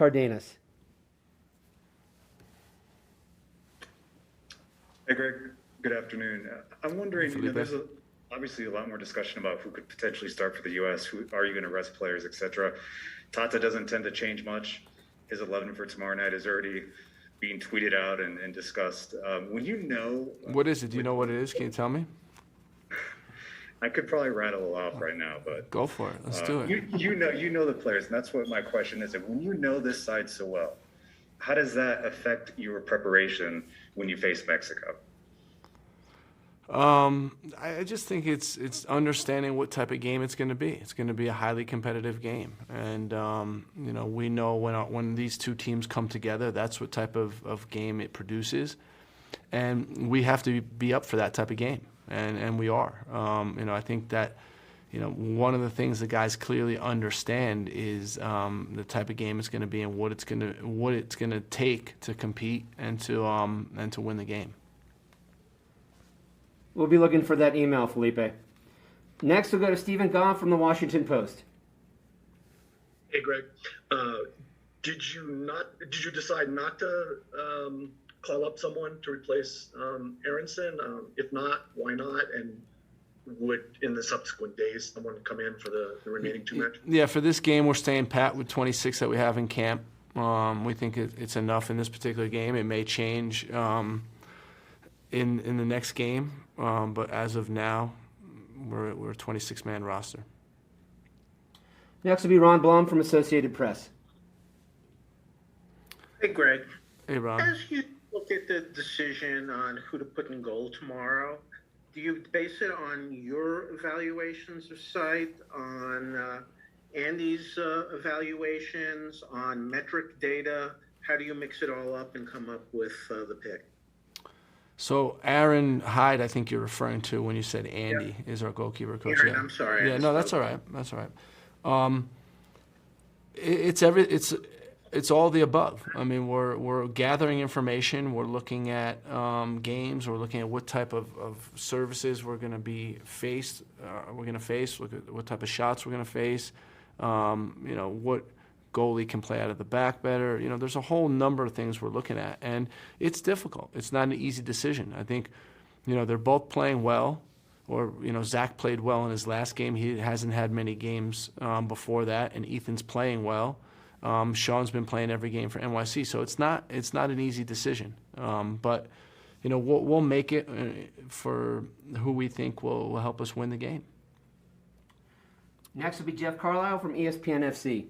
Cardenas. Hey, Greg. Good afternoon. I'm wondering, there's obviously a lot more discussion about who could potentially start for the U.S. Who are you going to rest players, etc. Tata doesn't tend to change much. His 11 for tomorrow night is already being tweeted out and discussed. When you know, what is it? Do you know what it is? Can you tell me? I could probably rattle it off right now, but go for it. Let's do it. You know the players, and that's what my question is. When you know this side so well, how does that affect your preparation when you face Mexico? I just think it's understanding what type of game it's going to be. It's going to be a highly competitive game, and we know when these two teams come together, that's what type of game it produces, and we have to be up for that type of game, and we are. I think that one of the things the guys clearly understand is the type of game it's going to be and what it's going to take to compete and to win the game. We'll be looking for that email, Felipe. Next, we'll go to Stephen Goff from the Washington Post. Hey, Greg. Did you decide not to call up someone to replace Aronson? If not, why not? And would, in the subsequent days, someone come in for the remaining two matches? Yeah, for this game, we're staying pat with 26 that we have in camp. We think it's enough in this particular game. It may change in the next game, but as of now, we're a 26-man roster. Next will be Ron Blum from Associated Press. Hey, Greg. Hey, Ron. As you look at the decision on who to put in goal tomorrow, do you base it on your evaluations of sight, on Andy's evaluations, on metric data? How do you mix it all up and come up with the pick? So Aaron Hyde, I think you're referring to when you said Andy is our goalkeeper coach. Aaron, I'm sorry. Yeah, no, that's all right. That's all right. It's all the above. I mean, we're gathering information. We're looking at games. We're looking at what type of services we're going to be faced. Look at what type of shots we're going to face. What goalie can play out of the back better. There's a whole number of things we're looking at, and it's difficult. It's not an easy decision. I think, they're both playing well, or, Zach played well in his last game. He hasn't had many games before that, and Ethan's playing well. Sean's been playing every game for NYC, so it's not an easy decision. But, we'll make it for who we think will help us win the game. Next will be Jeff Carlisle from ESPN FC.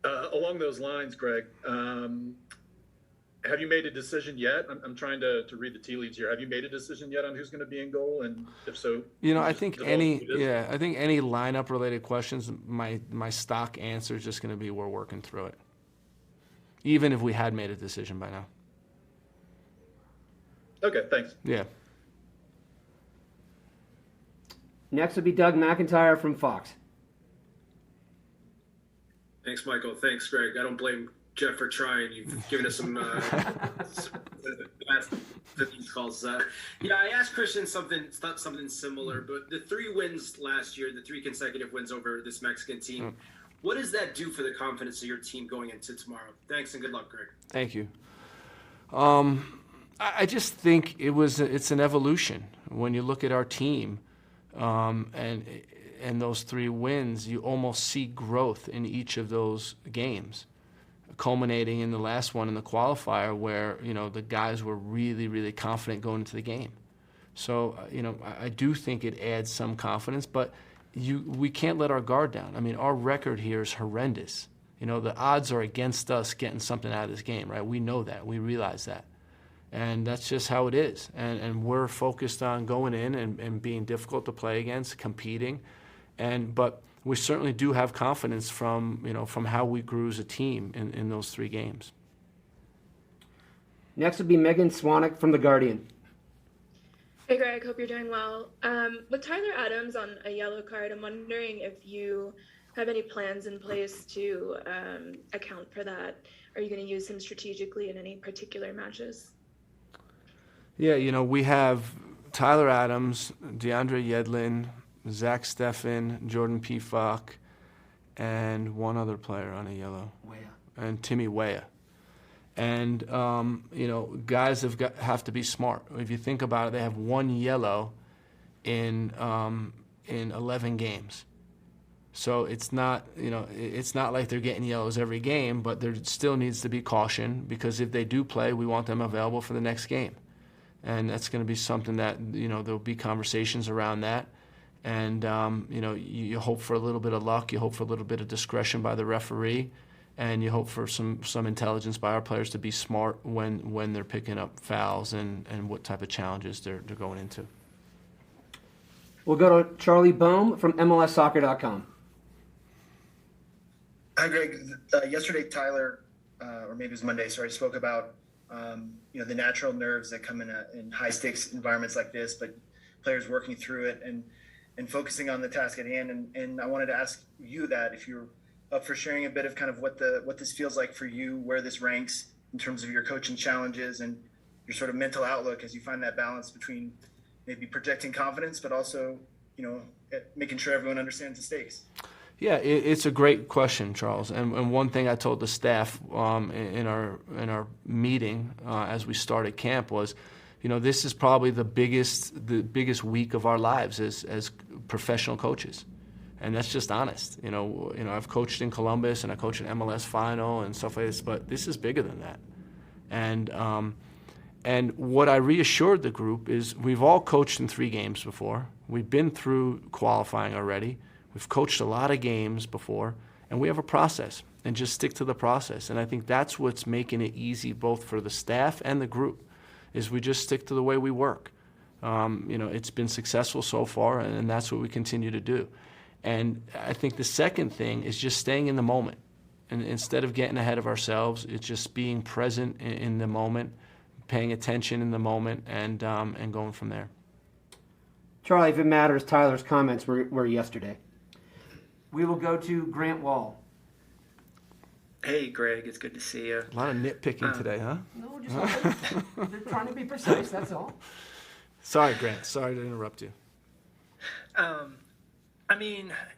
Along those lines, Greg, have you made a decision yet? I'm trying to read the tea leaves here. Have you made a decision yet on who's going to be in goal? And if so, I think any lineup related questions, my stock answer is just going to be we're working through it. Even if we had made a decision by now. Okay, thanks. Yeah. Next will be Doug McIntyre from Fox. Thanks, Michael. Thanks, Greg. I don't blame Jeff for trying. You've given us some these calls. I asked Christian something similar, but the 3 wins last year, the 3 consecutive wins over this Mexican team, what does that do for the confidence of your team going into tomorrow? Thanks and good luck, Greg. Thank you. I just think it's an evolution. When you look at our team, and those 3 wins, you almost see growth in each of those games, culminating in the last one in the qualifier where, the guys were really, really confident going into the game. So, I do think it adds some confidence, but we can't let our guard down. I mean, our record here is horrendous. The odds are against us getting something out of this game, right? We know that. We realize that. And that's just how it is. And we're focused on going in and being difficult to play against, competing. But we certainly do have confidence from how we grew as a team in those 3 games. Next will be Megan Swanwick from The Guardian. Hey Greg, hope you're doing well. With Tyler Adams on a yellow card, I'm wondering if you have any plans in place to account for that. Are you going to use him strategically in any particular matches? Yeah, we have Tyler Adams, DeAndre Yedlin, Zach Steffen, Jordan Pefok, and one other player on a yellow. Weah. And Timmy Weah. And, guys have to be smart. If you think about it, they have one yellow in 11 games. So it's not like they're getting yellows every game, but there still needs to be caution, because if they do play, we want them available for the next game. And that's going to be something that, there'll be conversations around that. And, you hope for a little bit of luck. You hope for a little bit of discretion by the referee. And you hope for some intelligence by our players to be smart when they're picking up fouls and what type of challenges they're going into. We'll go to Charlie Boehm from MLSsoccer.com. Hi, Greg. Yesterday, Tyler, or maybe it was Monday, sorry, spoke about the natural nerves that come in high stakes environments like this, but players working through it and focusing on the task at hand. And I wanted to ask you that if you're up for sharing a bit of kind of what this feels like for you, where this ranks in terms of your coaching challenges and your sort of mental outlook as you find that balance between maybe projecting confidence, but also, making sure everyone understands the stakes. Yeah, it's a great question, Charles. And one thing I told the staff in our meeting as we started camp was, this is probably the biggest week of our lives as professional coaches. And that's just honest. I've coached in Columbus and I coached an MLS final and stuff like this, but this is bigger than that. And what I reassured the group is we've all coached in 3 games before. We've been through qualifying already. We've coached a lot of games before, and we have a process, and just stick to the process. And I think that's what's making it easy both for the staff and the group, is we just stick to the way we work. It's been successful so far, and that's what we continue to do. And I think the second thing is just staying in the moment. And instead of getting ahead of ourselves, it's just being present in the moment, paying attention in the moment, and going from there. Charlie, if it matters, Tyler's comments were yesterday. We will go to Grant Wall. Hey, Greg, it's good to see you. A lot of nitpicking today, huh? No, they're trying to be precise, that's all. Sorry, Grant. Sorry to interrupt you.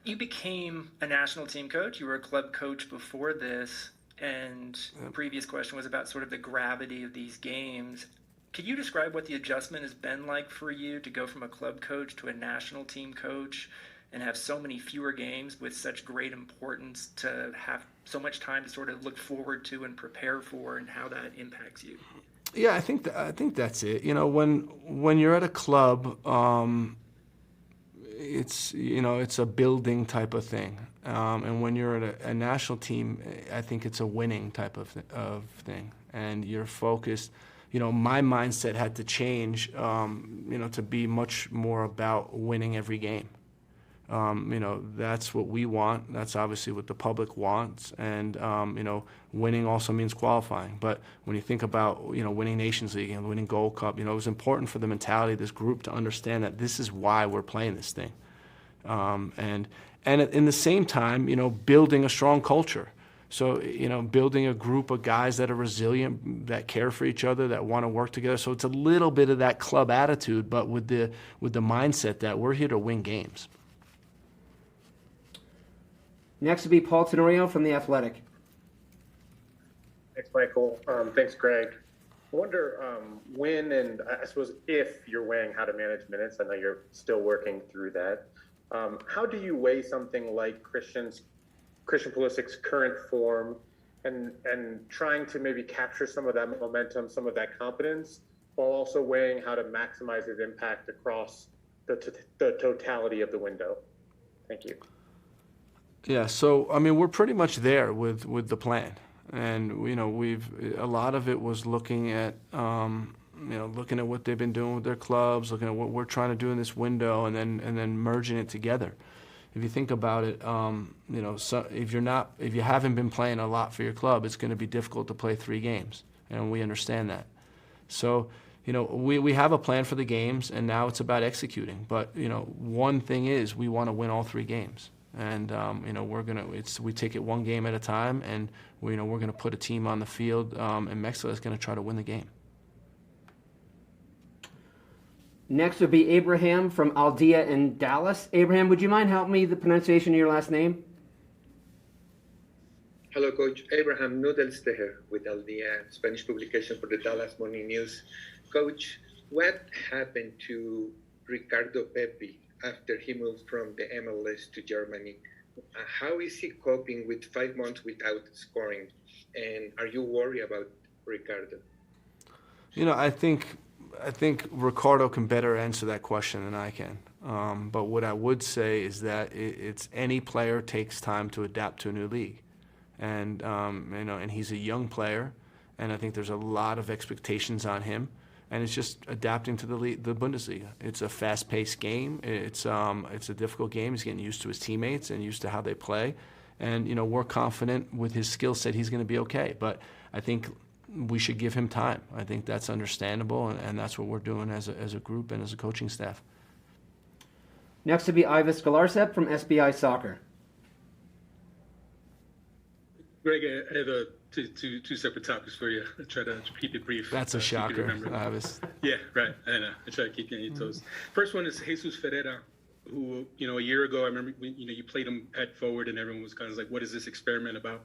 You became a national team coach. You were a club coach before this. And the previous question was about sort of the gravity of these games. Could you describe what the adjustment has been like for you to go from a club coach to a national team coach and have so many fewer games with such great importance, to have so much time to sort of look forward to and prepare for, and how that impacts you? Yeah, I think that's it. When you're at a club, it's a building type of thing, and when you're at a national team, I think it's a winning type of thing, and you're focused. My mindset had to change, to be much more about winning every game. That's what we want. That's obviously what the public wants. And, winning also means qualifying. But when you think about, winning Nations League and winning Gold Cup, it was important for the mentality of this group to understand that this is why we're playing this thing. And in the same time, building a strong culture. So, building a group of guys that are resilient, that care for each other, that want to work together. So it's a little bit of that club attitude, but with the mindset that we're here to win games. Next will be Paul Tenorio from The Athletic. Thanks, Michael. Thanks, Greg. I wonder when, and I suppose if you're weighing how to manage minutes, I know you're still working through that. How do you weigh something like Christian Pulisic's current form and trying to maybe capture some of that momentum, some of that confidence, while also weighing how to maximize his impact across the totality of the window? Thank you. Yeah, so we're pretty much there with the plan, and a lot of it was looking at what they've been doing with their clubs, looking at what we're trying to do in this window, and then merging it together. If you think about it, so if you haven't been playing a lot for your club, it's going to be difficult to play 3 games, and we understand that. So we have a plan for the games, and now it's about executing. But one thing is we want to win all 3 games. And we take it one game at a time, and we're going to put a team on the field in Mexico that's going to try to win the game. Next would be Abraham from Aldea in Dallas. Abraham, would you mind helping me with the pronunciation of your last name? Hello, Coach. Abraham Noodles here with El Dia, Spanish publication for the Dallas Morning News. Coach, what happened to Ricardo Pepi after he moved from the MLS to Germany? How is he coping with 5 months without scoring? And are you worried about Ricardo? I think Ricardo can better answer that question than I can. But what I would say is that it's any player takes time to adapt to a new league, and and he's a young player, and I think there's a lot of expectations on him, and it's just adapting to the Bundesliga. It's a fast-paced game. It's a difficult game. He's getting used to his teammates and used to how they play, and we're confident with his skill set he's going to be okay. But I think we should give him time. I think that's understandable, and that's what we're doing as a group and as a coaching staff. Next to be Ivis Galarcep from SBI Soccer. Greg, I have two separate topics for you. I'll try to keep it brief. That's a shocker, Ivis. Yeah, right. I know. I try to keep you on your toes. First one is Jesus Ferreira, who, a year ago, I remember, you played him head forward and everyone was kind of like, what is this experiment about?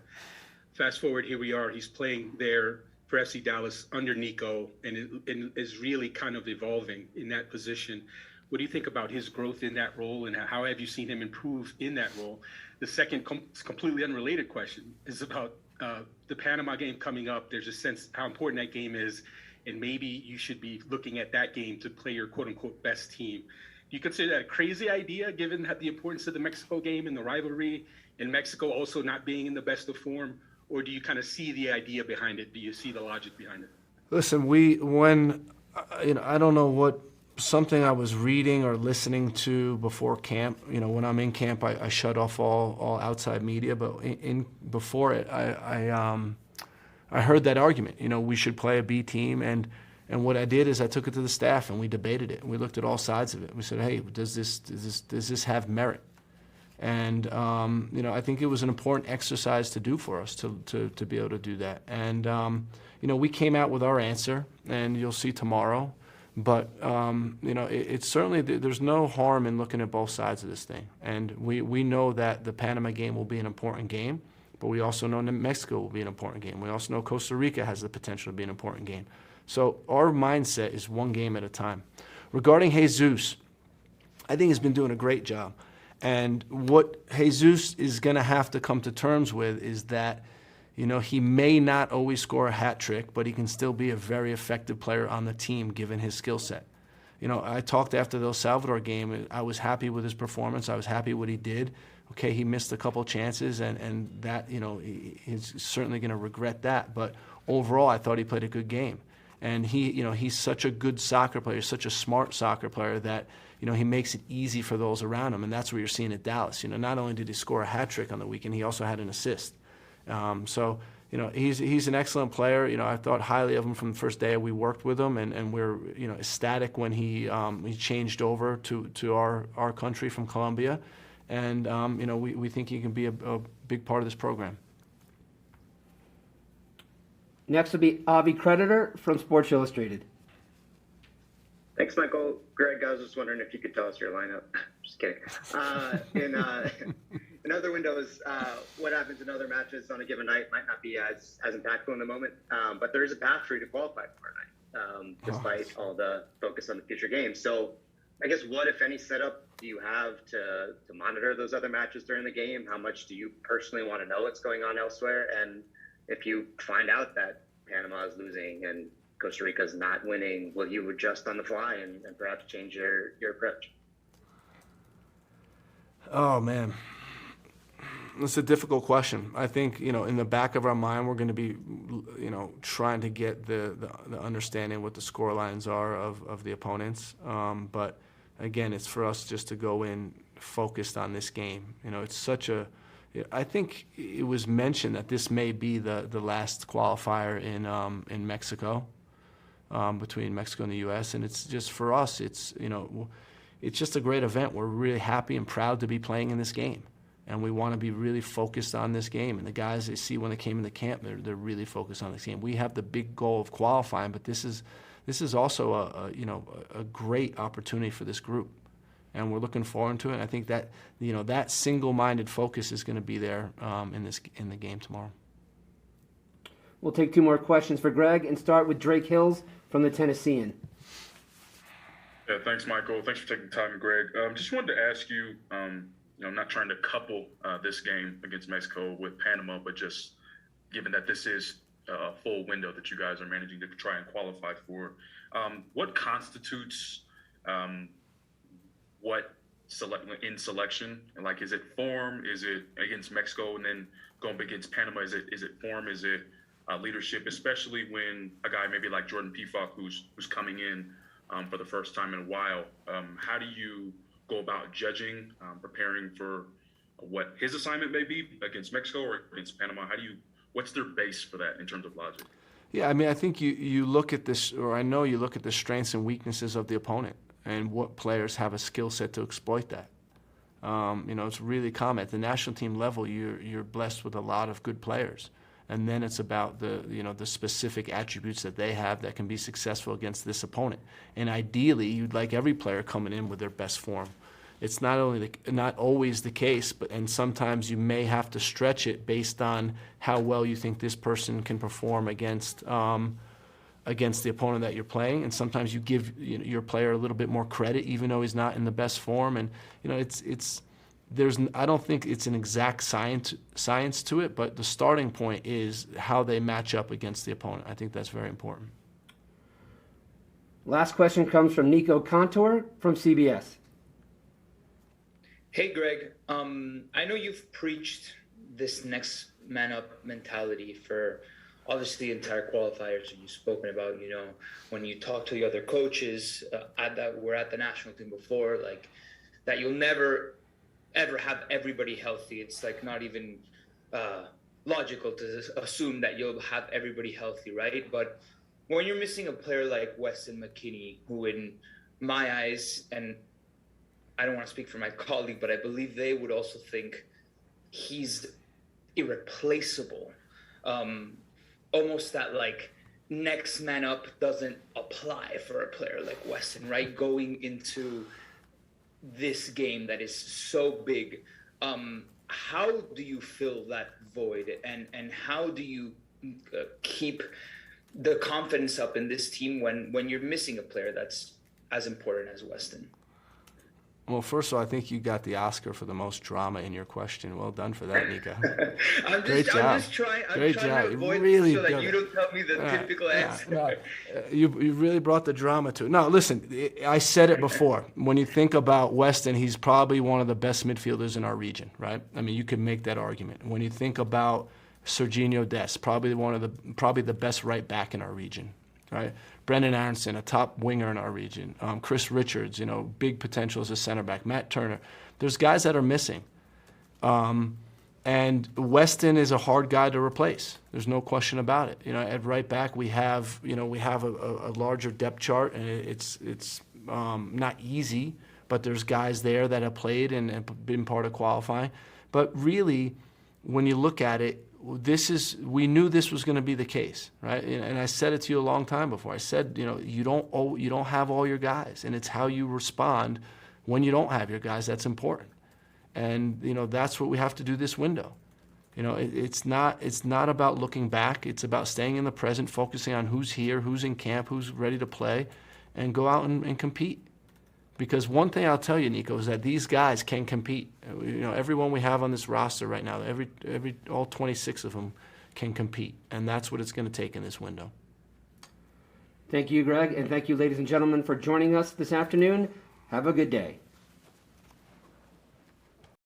Fast forward, here we are. He's playing there for FC Dallas under Nico and is really kind of evolving in that position. What do you think about his growth in that role, and how have you seen him improve in that role? The second completely unrelated question is about the Panama game coming up. There's a sense how important that game is, and maybe you should be looking at that game to play your quote-unquote best team. Do you consider that a crazy idea, given the importance of the Mexico game and the rivalry, and Mexico also not being in the best of form? Or do you kind of see the idea behind it? Do you see the logic behind it? Listen, I don't know what, something I was reading or listening to before camp. When I'm in camp, I shut off all outside media. But before it, I heard that argument. We should play a B team, and what I did is I took it to the staff and we debated it. We looked at all sides of it. We said, hey, does this have merit? And I think it was an important exercise to do for us to be able to do that. And we came out with our answer, and you'll see tomorrow. But it's certainly, there's no harm in looking at both sides of this thing. And we know that the Panama game will be an important game, but we also know that Mexico will be an important game. We also know Costa Rica has the potential to be an important game. So our mindset is one game at a time. Regarding Jesus, I think he's been doing a great job. And what Jesus is going to have to come to terms with is that, he may not always score a hat trick, but he can still be a very effective player on the team given his skill set. I talked after the El Salvador game. I was happy with his performance. I was happy what he did. Okay, he missed a couple chances, and that, he's certainly going to regret that. But overall, I thought he played a good game. And he's such a good soccer player, such a smart soccer player that, he makes it easy for those around him, and that's what you're seeing at Dallas. Not only did he score a hat trick on the weekend, he also had an assist. So he's an excellent player. I thought highly of him from the first day we worked with him, and we're ecstatic when he changed over to our country from Colombia, and we think he can be a big part of this program. Next will be Avi Creditor from Sports Illustrated. Thanks, Michael. Greg, I was just wondering if you could tell us your lineup. Just kidding. In other windows, what happens in other matches on a given night might not be as impactful in the moment, but there is a path for you to qualify tomorrow night, despite all the focus on the future games. So I guess what, if any, setup do you have to monitor those other matches during the game? How much do you personally want to know what's going on elsewhere? And if you find out that Panama is losing and Costa Rica is not winning, will you adjust on the fly and perhaps change your approach? Oh, man. It's a difficult question. I think, in the back of our mind, we're going to be, trying to get the understanding what the score lines are of the opponents. But, again, it's for us just to go in focused on this game. It's such a... I think it was mentioned that this may be the last qualifier in Mexico, between Mexico and the U.S., and it's just, for us, it's just a great event. We're really happy and proud to be playing in this game, and we want to be really focused on this game. And the guys, they see when they came into camp, they're really focused on this game. We have the big goal of qualifying, but this is also a great opportunity for this group. and we're looking forward to it. And I think that that single-minded focus is going to be there in the game tomorrow. We'll take 2 more questions for Gregg and start with Drake Hills from the Tennessean. Yeah, thanks, Michael. Thanks for taking the time, Greg. Just wanted to ask you, I'm not trying to couple this game against Mexico with Panama, but just given that this is a full window that you guys are managing to try and qualify for, what constitutes what in selection? Like, is it form? Is it against Mexico and then going against Panama? Is it form? Is it leadership? Especially when a guy maybe like Jordan Pefok, who's coming in for the first time in a while, how do you go about judging, preparing for what his assignment may be against Mexico or against Panama? What's their base for that in terms of logic? Yeah, I mean, I think you look at this, or I know you look at the strengths and weaknesses of the opponent and what players have a skill set to exploit that. It's really common. At the national team level, you're blessed with a lot of good players. And then it's about the specific attributes that they have that can be successful against this opponent. And ideally, you'd like every player coming in with their best form. It's not always the case, and sometimes you may have to stretch it based on how well you think this person can perform against the opponent that you're playing. And sometimes you give your player a little bit more credit, even though he's not in the best form. And I don't think it's an exact science to it, but the starting point is how they match up against the opponent. I think that's very important. Last question comes from Nico Contour from CBS. Hey, Greg. I know you've preached this next man up mentality for obviously the entire qualifiers that you've spoken about. When you talk to the other coaches that were at the national team before, like that you'll never ever have everybody healthy. It's like not even logical to assume that you'll have everybody healthy, right? But when you're missing a player like Weston McKennie, who in my eyes, and I don't want to speak for my colleague, but I believe they would also think he's irreplaceable. Almost that like next man up doesn't apply for a player like Weston, right? Going into this game that is so big, how do you fill that void, and how do you keep the confidence up in this team when you're missing a player that's as important as Weston? Well, first of all, I think you got the Oscar for the most drama in your question. Well done for that, Nico. Great job. I'm trying to avoid really so that you don't tell me the typical answer. No. You really brought the drama to it. No, listen, I said it before. When you think about Weston, he's probably one of the best midfielders in our region, right? I mean, you could make that argument. When you think about Serginho Dest, probably the best right back in our region, right? Brendan Aronson, a top winger in our region. Chris Richards, big potential as a center back. Matt Turner. There's guys that are missing. And Weston is a hard guy to replace. There's no question about it. At right back we have a larger depth chart, and it's not easy, but there's guys there that have played and have been part of qualifying. But really, when you look at it, we knew this was going to be the case, right? And I said it to you a long time before. I said, you don't have all your guys, and it's how you respond when you don't have your guys that's important. And that's what we have to do this window. It's not about looking back. It's about staying in the present, focusing on who's here, who's in camp, who's ready to play, and go out and compete. Because one thing I'll tell you, Nico, is that these guys can compete. Everyone we have on this roster right now, all 26 of them can compete, and that's what it's going to take in this window. Thank you, Gregg, and thank you, ladies and gentlemen, for joining us this afternoon. Have a good day.